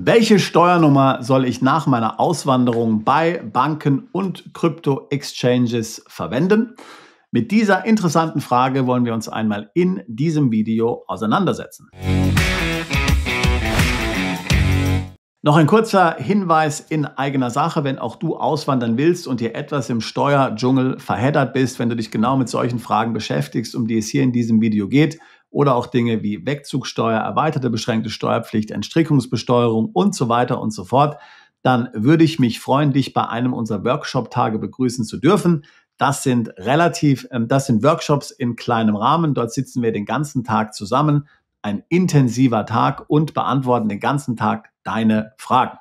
Welche Steuernummer soll ich nach meiner Auswanderung bei Banken und Krypto-Exchanges verwenden? Mit dieser interessanten Frage wollen wir uns einmal in diesem Video auseinandersetzen. Noch ein kurzer Hinweis in eigener Sache, wenn auch du auswandern willst und hier etwas im Steuerdschungel verheddert bist, wenn du dich genau mit solchen Fragen beschäftigst, um die es hier in diesem Video geht, oder auch Dinge wie Wegzugsteuer, erweiterte beschränkte Steuerpflicht, Entstrickungsbesteuerung und so weiter und so fort, dann würde ich mich freuen, dich bei einem unserer Workshop-Tage begrüßen zu dürfen. Das sind Workshops in kleinem Rahmen. Dort sitzen wir den ganzen Tag zusammen. Ein intensiver Tag und beantworten den ganzen Tag deine Fragen.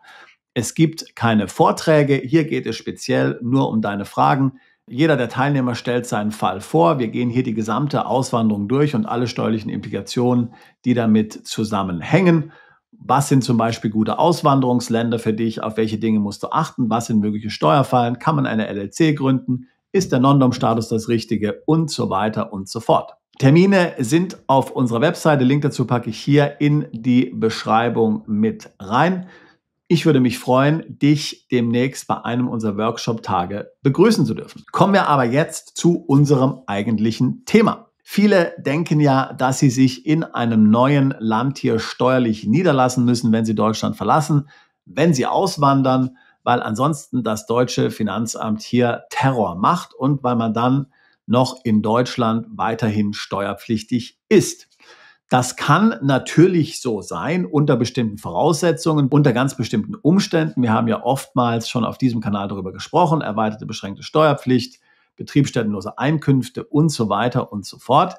Es gibt keine Vorträge. Hier geht es speziell nur um deine Fragen. Jeder der Teilnehmer stellt seinen Fall vor. Wir gehen hier die gesamte Auswanderung durch und alle steuerlichen Implikationen, die damit zusammenhängen. Was sind zum Beispiel gute Auswanderungsländer für dich? Auf welche Dinge musst du achten? Was sind mögliche Steuerfallen? Kann man eine LLC gründen? Ist der Non-Dom-Status das Richtige? Und so weiter und so fort. Termine sind auf unserer Webseite. Link dazu packe ich hier in die Beschreibung mit rein. Ich würde mich freuen, dich demnächst bei einem unserer Workshop-Tage begrüßen zu dürfen. Kommen wir aber jetzt zu unserem eigentlichen Thema. Viele denken ja, dass sie sich in einem neuen Land hier steuerlich niederlassen müssen, wenn sie Deutschland verlassen, wenn sie auswandern, weil ansonsten das deutsche Finanzamt hier Terror macht und weil man dann noch in Deutschland weiterhin steuerpflichtig ist. Das kann natürlich so sein unter bestimmten Voraussetzungen, unter ganz bestimmten Umständen. Wir haben ja oftmals schon auf diesem Kanal darüber gesprochen, erweiterte beschränkte Steuerpflicht, betriebsstättenlose Einkünfte und so weiter und so fort.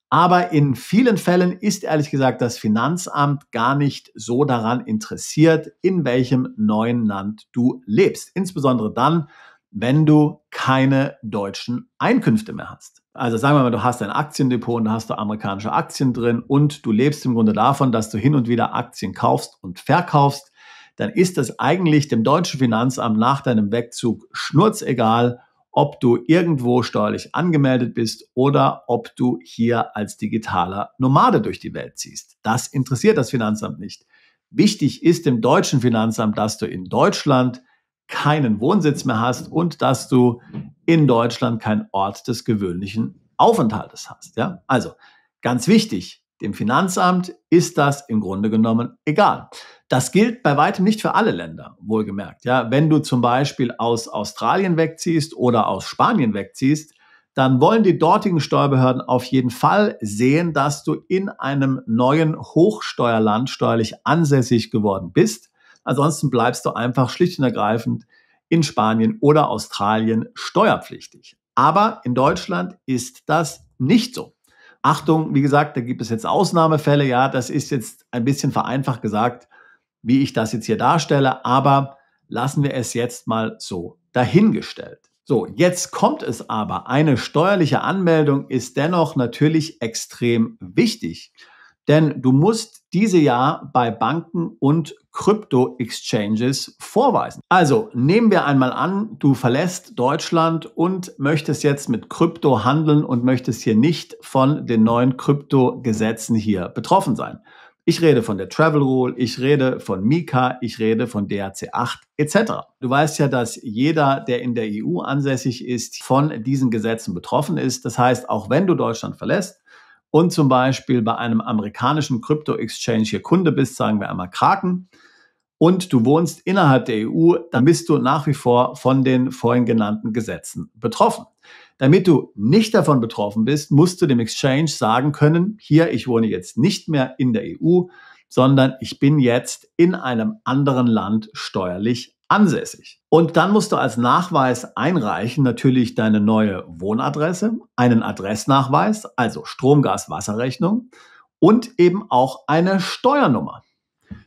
Aber in vielen Fällen ist ehrlich gesagt das Finanzamt gar nicht so daran interessiert, in welchem neuen Land du lebst. Insbesondere dann, wenn du keine deutschen Einkünfte mehr hast. Also sagen wir mal, du hast ein Aktiendepot und da hast du amerikanische Aktien drin und du lebst im Grunde davon, dass du hin und wieder Aktien kaufst und verkaufst, dann ist es eigentlich dem deutschen Finanzamt nach deinem Wegzug schnurzegal, ob du irgendwo steuerlich angemeldet bist oder ob du hier als digitaler Nomade durch die Welt ziehst. Das interessiert das Finanzamt nicht. Wichtig ist dem deutschen Finanzamt, dass du in Deutschland keinen Wohnsitz mehr hast und dass du in Deutschland keinen Ort des gewöhnlichen Aufenthaltes hast. Ja? Also ganz wichtig, dem Finanzamt ist das im Grunde genommen egal. Das gilt bei weitem nicht für alle Länder, wohlgemerkt. Ja? Wenn du zum Beispiel aus Australien wegziehst oder aus Spanien wegziehst, dann wollen die dortigen Steuerbehörden auf jeden Fall sehen, dass du in einem neuen Hochsteuerland steuerlich ansässig geworden bist. Ansonsten bleibst du einfach schlicht und ergreifend in Spanien oder Australien steuerpflichtig. Aber in Deutschland ist das nicht so. Achtung, wie gesagt, da gibt es jetzt Ausnahmefälle. Ja, das ist jetzt ein bisschen vereinfacht gesagt, wie ich das jetzt hier darstelle. Aber lassen wir es jetzt mal so dahingestellt. So, jetzt kommt es aber. Eine steuerliche Anmeldung ist dennoch natürlich extrem wichtig. Denn du musst diese ja bei Banken und Krypto-Exchanges vorweisen. Also nehmen wir einmal an, du verlässt Deutschland und möchtest jetzt mit Krypto handeln und möchtest hier nicht von den neuen Krypto-Gesetzen hier betroffen sein. Ich rede von der Travel Rule, ich rede von MiCA, ich rede von DRC 8 etc. Du weißt ja, dass jeder, der in der EU ansässig ist, von diesen Gesetzen betroffen ist. Das heißt, auch wenn du Deutschland verlässt, und zum Beispiel bei einem amerikanischen Krypto-Exchange hier Kunde bist, sagen wir einmal Kraken, und du wohnst innerhalb der EU, dann bist du nach wie vor von den vorhin genannten Gesetzen betroffen. Damit du nicht davon betroffen bist, musst du dem Exchange sagen können, hier, ich wohne jetzt nicht mehr in der EU, sondern ich bin jetzt in einem anderen Land steuerlich ansässig. Und dann musst du als Nachweis einreichen natürlich deine neue Wohnadresse, einen Adressnachweis, also Strom, Gas, Wasserrechnung und eben auch eine Steuernummer.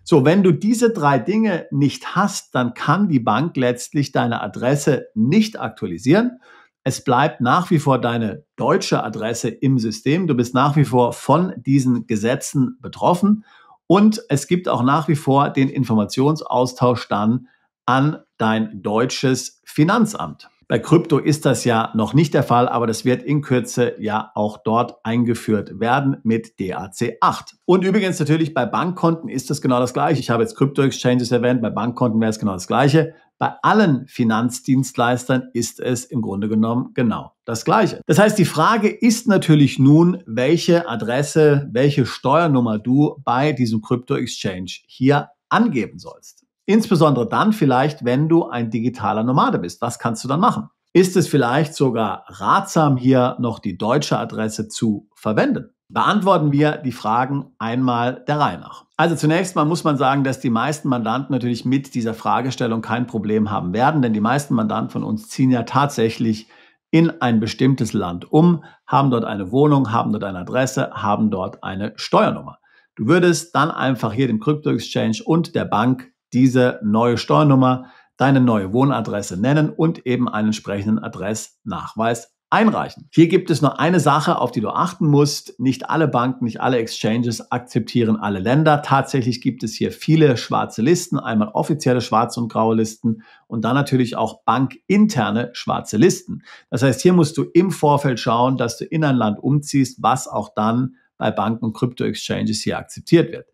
So, wenn du diese drei Dinge nicht hast, dann kann die Bank letztlich deine Adresse nicht aktualisieren. Es bleibt nach wie vor deine deutsche Adresse im System. Du bist nach wie vor von diesen Gesetzen betroffen und es gibt auch nach wie vor den Informationsaustausch dann an dein deutsches Finanzamt. Bei Krypto ist das ja noch nicht der Fall, aber das wird in Kürze ja auch dort eingeführt werden mit DAC8. Und übrigens natürlich bei Bankkonten ist das genau das Gleiche. Ich habe jetzt Krypto-Exchanges erwähnt, bei Bankkonten wäre es genau das Gleiche. Bei allen Finanzdienstleistern ist es im Grunde genommen genau das Gleiche. Das heißt, die Frage ist natürlich nun, welche Adresse, welche Steuernummer du bei diesem Krypto-Exchange hier angeben sollst. Insbesondere dann vielleicht, wenn du ein digitaler Nomade bist. Was kannst du dann machen? Ist es vielleicht sogar ratsam, hier noch die deutsche Adresse zu verwenden? Beantworten wir die Fragen einmal der Reihe nach. Also zunächst mal muss man sagen, dass die meisten Mandanten natürlich mit dieser Fragestellung kein Problem haben werden, denn die meisten Mandanten von uns ziehen ja tatsächlich in ein bestimmtes Land um, haben dort eine Wohnung, haben dort eine Adresse, haben dort eine Steuernummer. Du würdest dann einfach hier dem Krypto-Exchange und der Bank diese neue Steuernummer, deine neue Wohnadresse nennen und eben einen entsprechenden Adressnachweis einreichen. Hier gibt es nur eine Sache, auf die du achten musst. Nicht alle Banken, nicht alle Exchanges akzeptieren alle Länder. Tatsächlich gibt es hier viele schwarze Listen, einmal offizielle schwarze und graue Listen und dann natürlich auch bankinterne schwarze Listen. Das heißt, hier musst du im Vorfeld schauen, dass du in ein Land umziehst, was auch dann bei Banken und Krypto-Exchanges hier akzeptiert wird.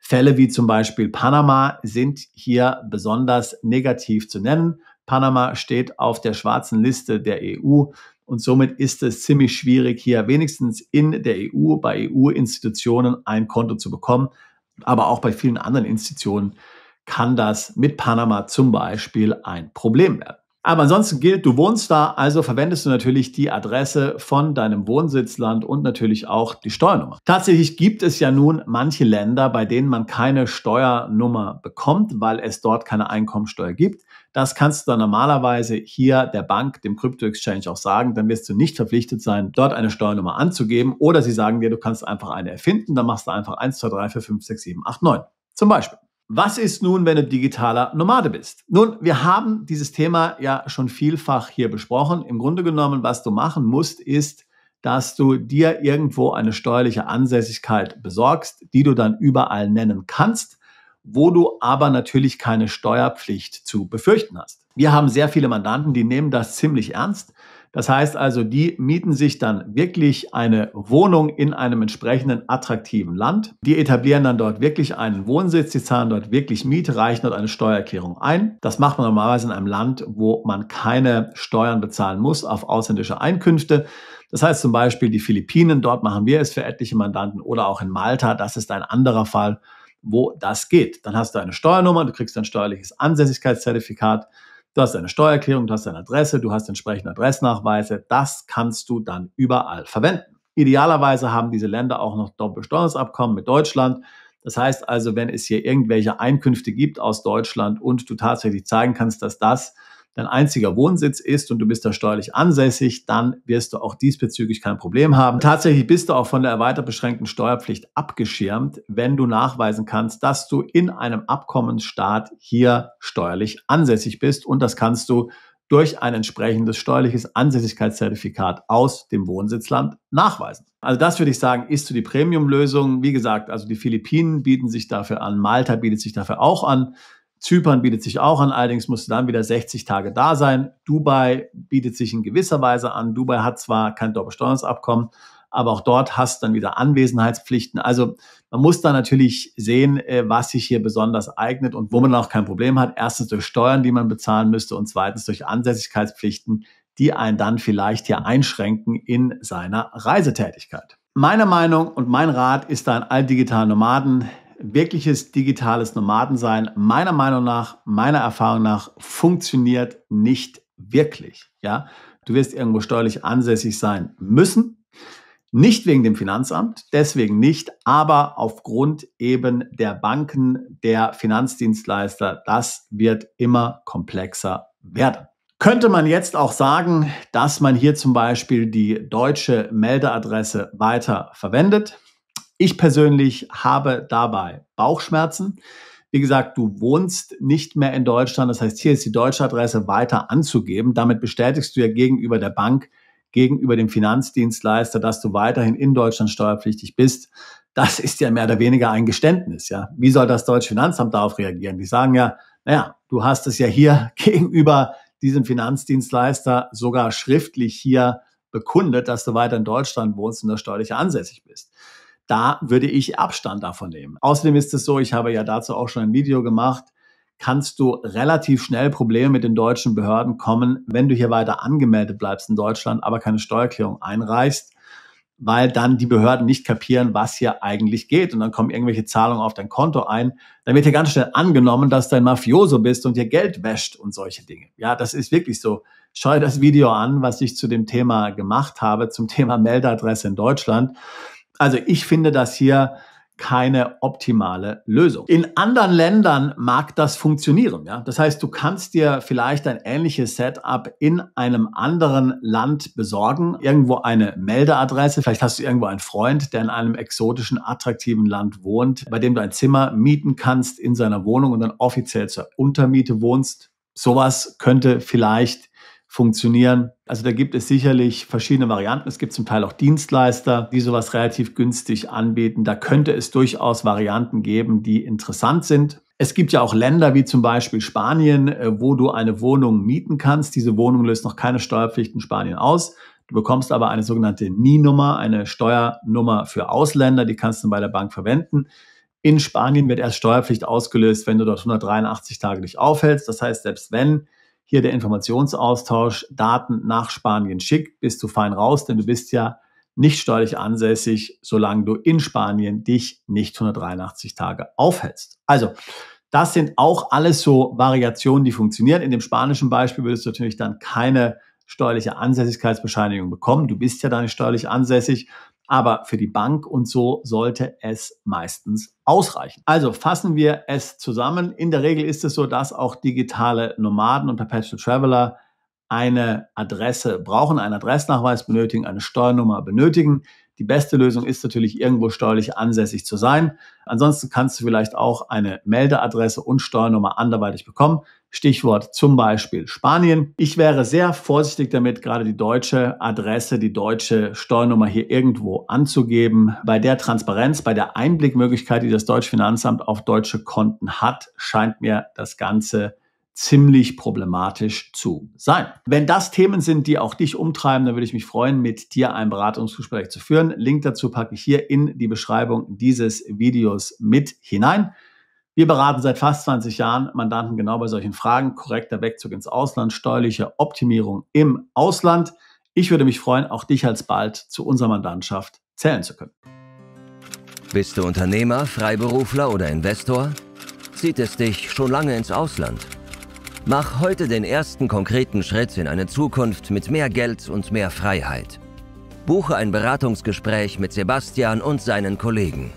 Fälle wie zum Beispiel Panama sind hier besonders negativ zu nennen. Panama steht auf der schwarzen Liste der EU und somit ist es ziemlich schwierig, hier wenigstens in der EU, bei EU-Institutionen ein Konto zu bekommen. Aber auch bei vielen anderen Institutionen kann das mit Panama zum Beispiel ein Problem werden. Aber ansonsten gilt, du wohnst da, also verwendest du natürlich die Adresse von deinem Wohnsitzland und natürlich auch die Steuernummer. Tatsächlich gibt es ja nun manche Länder, bei denen man keine Steuernummer bekommt, weil es dort keine Einkommensteuer gibt. Das kannst du dann normalerweise hier der Bank, dem Krypto-Exchange auch sagen. Dann wirst du nicht verpflichtet sein, dort eine Steuernummer anzugeben. Oder sie sagen dir, du kannst einfach eine erfinden. Dann machst du einfach 1, 2, 3, 4, 5, 6, 7, 8, 9 zum Beispiel. Was ist nun, wenn du digitaler Nomade bist? Nun, wir haben dieses Thema ja schon vielfach hier besprochen. Im Grunde genommen, was du machen musst, ist, dass du dir irgendwo eine steuerliche Ansässigkeit besorgst, die du dann überall nennen kannst, wo du aber natürlich keine Steuerpflicht zu befürchten hast. Wir haben sehr viele Mandanten, die nehmen das ziemlich ernst. Das heißt also, die mieten sich dann wirklich eine Wohnung in einem entsprechenden attraktiven Land. Die etablieren dann dort wirklich einen Wohnsitz, die zahlen dort wirklich Miete, reichen dort eine Steuererklärung ein. Das macht man normalerweise in einem Land, wo man keine Steuern bezahlen muss auf ausländische Einkünfte. Das heißt zum Beispiel die Philippinen, dort machen wir es für etliche Mandanten, oder auch in Malta, das ist ein anderer Fall, wo das geht. Dann hast du eine Steuernummer, du kriegst ein steuerliches Ansässigkeitszertifikat, du hast eine Steuererklärung, du hast eine Adresse, du hast entsprechende Adressnachweise. Das kannst du dann überall verwenden. Idealerweise haben diese Länder auch noch Doppelbesteuerungsabkommen mit Deutschland. Das heißt also, wenn es hier irgendwelche Einkünfte gibt aus Deutschland und du tatsächlich zeigen kannst, dass das dein einziger Wohnsitz ist und du bist da steuerlich ansässig, dann wirst du auch diesbezüglich kein Problem haben. Tatsächlich bist du auch von der erweitert beschränkten Steuerpflicht abgeschirmt, wenn du nachweisen kannst, dass du in einem Abkommensstaat hier steuerlich ansässig bist, und das kannst du durch ein entsprechendes steuerliches Ansässigkeitszertifikat aus dem Wohnsitzland nachweisen. Also das würde ich sagen, ist so die Premium-Lösung. Wie gesagt, also die Philippinen bieten sich dafür an, Malta bietet sich dafür auch an. Zypern bietet sich auch an, allerdings musst du dann wieder 60 Tage da sein. Dubai bietet sich in gewisser Weise an. Dubai hat zwar kein Doppelbesteuerungsabkommen, aber auch dort hast du dann wieder Anwesenheitspflichten. Also man muss da natürlich sehen, was sich hier besonders eignet und wo man auch kein Problem hat. Erstens durch Steuern, die man bezahlen müsste, und zweitens durch Ansässigkeitspflichten, die einen dann vielleicht hier einschränken in seiner Reisetätigkeit. Meine Meinung und mein Rat ist da an all digitalen Nomaden: wirkliches digitales Nomadensein, meiner Meinung nach, meiner Erfahrung nach, funktioniert nicht wirklich. Ja? Du wirst irgendwo steuerlich ansässig sein müssen. Nicht wegen dem Finanzamt, deswegen nicht, aber aufgrund eben der Banken, der Finanzdienstleister. Das wird immer komplexer werden. Könnte man jetzt auch sagen, dass man hier zum Beispiel die deutsche Meldeadresse weiter verwendet? Ich persönlich habe dabei Bauchschmerzen. Wie gesagt, du wohnst nicht mehr in Deutschland. Das heißt, hier ist die deutsche Adresse weiter anzugeben. Damit bestätigst du ja gegenüber der Bank, gegenüber dem Finanzdienstleister, dass du weiterhin in Deutschland steuerpflichtig bist. Das ist ja mehr oder weniger ein Geständnis. Ja, wie soll das deutsche Finanzamt darauf reagieren? Die sagen ja, naja, du hast es ja hier gegenüber diesem Finanzdienstleister sogar schriftlich hier bekundet, dass du weiter in Deutschland wohnst und da steuerlich ansässig bist. Da würde ich Abstand davon nehmen. Außerdem ist es so, ich habe ja dazu auch schon ein Video gemacht, kannst du relativ schnell Probleme mit den deutschen Behörden kommen, wenn du hier weiter angemeldet bleibst in Deutschland, aber keine Steuererklärung einreichst, weil dann die Behörden nicht kapieren, was hier eigentlich geht. Und dann kommen irgendwelche Zahlungen auf dein Konto ein. Dann wird hier ganz schnell angenommen, dass du ein Mafioso bist und dir Geld wäscht und solche Dinge. Ja, das ist wirklich so. Schau dir das Video an, was ich zu dem Thema gemacht habe, zum Thema Meldeadresse in Deutschland. Also ich finde das hier keine optimale Lösung. In anderen Ländern mag das funktionieren. Ja? Das heißt, du kannst dir vielleicht ein ähnliches Setup in einem anderen Land besorgen, irgendwo eine Meldeadresse. Vielleicht hast du irgendwo einen Freund, der in einem exotischen, attraktiven Land wohnt, bei dem du ein Zimmer mieten kannst in seiner Wohnung und dann offiziell zur Untermiete wohnst. Sowas könnte vielleicht funktionieren. Also da gibt es sicherlich verschiedene Varianten. Es gibt zum Teil auch Dienstleister, die sowas relativ günstig anbieten. Da könnte es durchaus Varianten geben, die interessant sind. Es gibt ja auch Länder wie zum Beispiel Spanien, wo du eine Wohnung mieten kannst. Diese Wohnung löst noch keine Steuerpflicht in Spanien aus. Du bekommst aber eine sogenannte NIE-Nummer, eine Steuernummer für Ausländer. Die kannst du bei der Bank verwenden. In Spanien wird erst Steuerpflicht ausgelöst, wenn du dort 183 Tage dich aufhältst. Das heißt, selbst wenn hier der Informationsaustausch Daten nach Spanien schickt, bist du fein raus, denn du bist ja nicht steuerlich ansässig, solange du in Spanien dich nicht 183 Tage aufhältst. Also, das sind auch alles so Variationen, die funktionieren. In dem spanischen Beispiel würdest du natürlich dann keine steuerliche Ansässigkeitsbescheinigung bekommen. Du bist ja dann nicht steuerlich ansässig, aber für die Bank und so sollte es meistens ausreichen. Also fassen wir es zusammen. In der Regel ist es so, dass auch digitale Nomaden und Perpetual Traveler eine Adresse brauchen, einen Adressnachweis benötigen, eine Steuernummer benötigen. Die beste Lösung ist natürlich, irgendwo steuerlich ansässig zu sein. Ansonsten kannst du vielleicht auch eine Meldeadresse und Steuernummer anderweitig bekommen. Stichwort zum Beispiel Spanien. Ich wäre sehr vorsichtig damit, gerade die deutsche Adresse, die deutsche Steuernummer hier irgendwo anzugeben. Bei der Transparenz, bei der Einblickmöglichkeit, die das deutsche Finanzamt auf deutsche Konten hat, scheint mir das Ganze ziemlich problematisch zu sein. Wenn das Themen sind, die auch dich umtreiben, dann würde ich mich freuen, mit dir ein Beratungsgespräch zu führen. Link dazu packe ich hier in die Beschreibung dieses Videos mit hinein. Wir beraten seit fast 20 Jahren Mandanten genau bei solchen Fragen. Korrekter Wegzug ins Ausland, steuerliche Optimierung im Ausland. Ich würde mich freuen, auch dich alsbald zu unserer Mandantschaft zählen zu können. Bist du Unternehmer, Freiberufler oder Investor? Zieht es dich schon lange ins Ausland? Mach heute den ersten konkreten Schritt in eine Zukunft mit mehr Geld und mehr Freiheit. Buche ein Beratungsgespräch mit Sebastian und seinen Kollegen.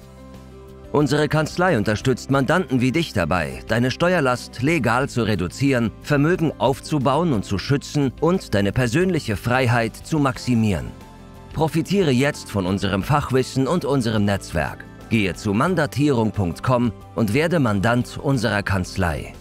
Unsere Kanzlei unterstützt Mandanten wie dich dabei, deine Steuerlast legal zu reduzieren, Vermögen aufzubauen und zu schützen und deine persönliche Freiheit zu maximieren. Profitiere jetzt von unserem Fachwissen und unserem Netzwerk. Gehe zu mandatierung.com und werde Mandant unserer Kanzlei.